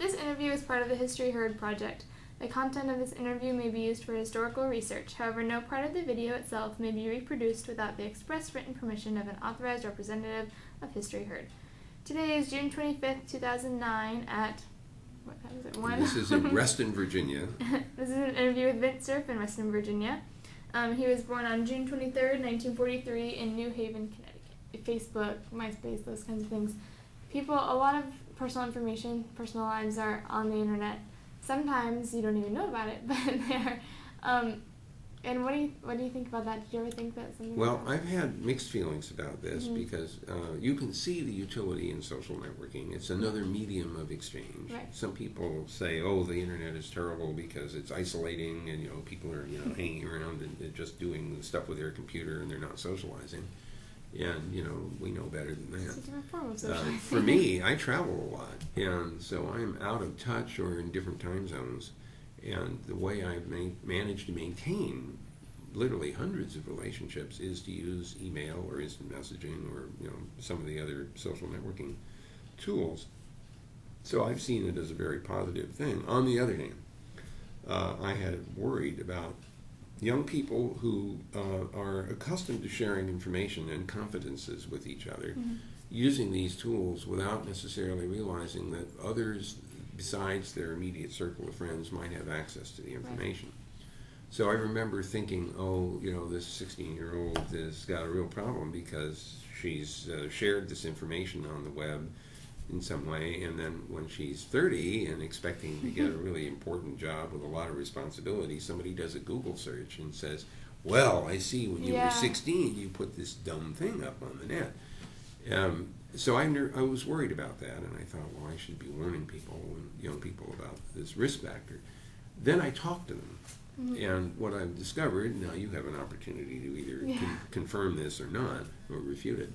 This interview is part of the History Heard project. The content of this interview may be used for historical research. However, no part of the video itself may be reproduced without the express written permission of an authorized representative of History Heard. Today is June 25th, 2009 at, what time is it, 1? This is in Reston, Virginia. This is an interview with Vint Cerf in Reston, Virginia. He was born on June 23rd, 1943 in New Haven, Connecticut. Facebook, MySpace, those kinds of things. People, a lot of personal information, personal lives are on the internet. Sometimes you don't even know about it, but they are. And what do you think about that? Did you ever think that something? Well, I've had mixed feelings about this because you can see the utility in social networking. It's another medium of exchange. Right. Some people say, "Oh, the internet is terrible because it's isolating, and people are hanging around and they're just doing stuff with their computer and they're not socializing." And we know better than that. It's a different form of socializing. For me, I travel a lot, and so I'm out of touch or in different time zones. And the way I've managed to maintain literally hundreds of relationships is to use email or instant messaging or some of the other social networking tools. So I've seen it as a very positive thing. On the other hand, I had worried about young people who are accustomed to sharing information and confidences with each other, using these tools without necessarily realizing that others besides their immediate circle of friends might have access to the information. Right. So I remember thinking, this 16-year-old has got a real problem because she's shared this information on the web in some way, and then when she's 30 and expecting to get a really important job with a lot of responsibility, somebody does a Google search and says, "Well, I see when you were 16 you put this dumb thing up on the net." So I was worried about that, and I thought, well, I should be warning people, young people, about this risk factor. Then I talked to them, and what I've discovered, now you have an opportunity to either confirm this or not, or refute it.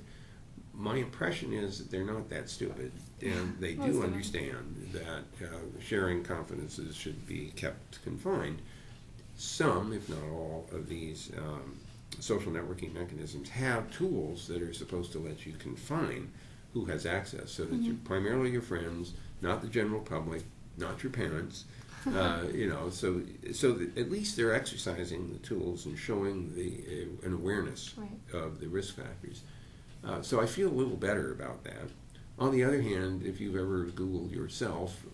My impression is that they're not that stupid, and they do understand that sharing confidences should be kept confined. Some, if not all, of these social networking mechanisms have tools that are supposed to let you confine who has access, so that you're primarily your friends, not the general public, not your parents. So that at least they're exercising the tools and showing an awareness of the risk factors. So I feel a little better about that. On the other hand, if you've ever Googled yourself,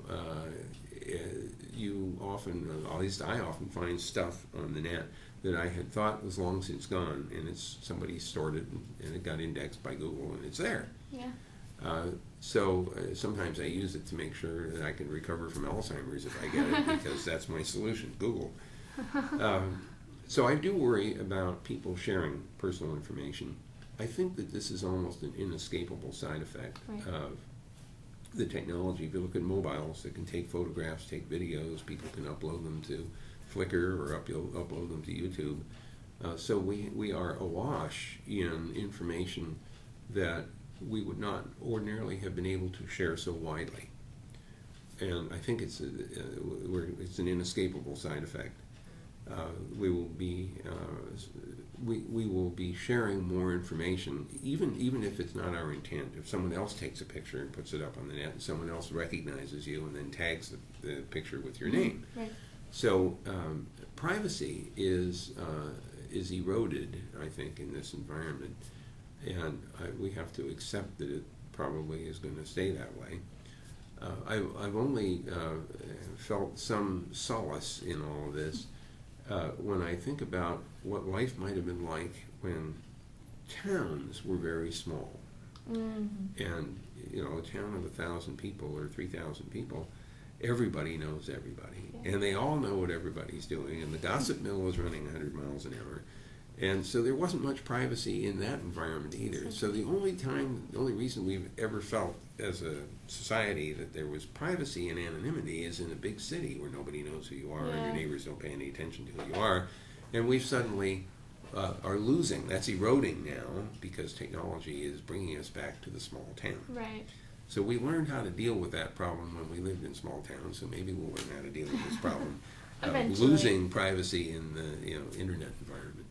you often, at least I often find stuff on the net that I had thought was long since gone, and somebody stored it and it got indexed by Google and it's there. Yeah. So sometimes I use it to make sure that I can recover from Alzheimer's if I get it, because that's my solution, Google. So I do worry about people sharing personal information. I think that this is almost an inescapable side effect of the technology. If you look at mobiles that can take photographs, take videos, people can upload them to Flickr or upload them to YouTube. So we are awash in information that we would not ordinarily have been able to share so widely. And I think it's an inescapable side effect. We will be sharing more information, even if it's not our intent. If someone else takes a picture and puts it up on the net, and someone else recognizes you and then tags the picture with your name. Right. So privacy is eroded, I think, in this environment, and we have to accept that it probably is going to stay that way. I've only felt some solace in all of this when I think about what life might have been like when towns were very small. And a town of 1,000 people or 3,000 people, everybody knows everybody, and they all know what everybody's doing, and the gossip mill is running 100 miles an hour, and so there wasn't much privacy in that environment either. So the only reason we've ever felt as a society that there was privacy and anonymity is in a big city where nobody knows who you are and your neighbors don't pay any attention to who you are, and we've suddenly are losing. That's eroding now because technology is bringing us back to the small town. Right. So we learned how to deal with that problem when we lived in small towns, so maybe we'll learn how to deal with this problem of losing privacy in the internet environment.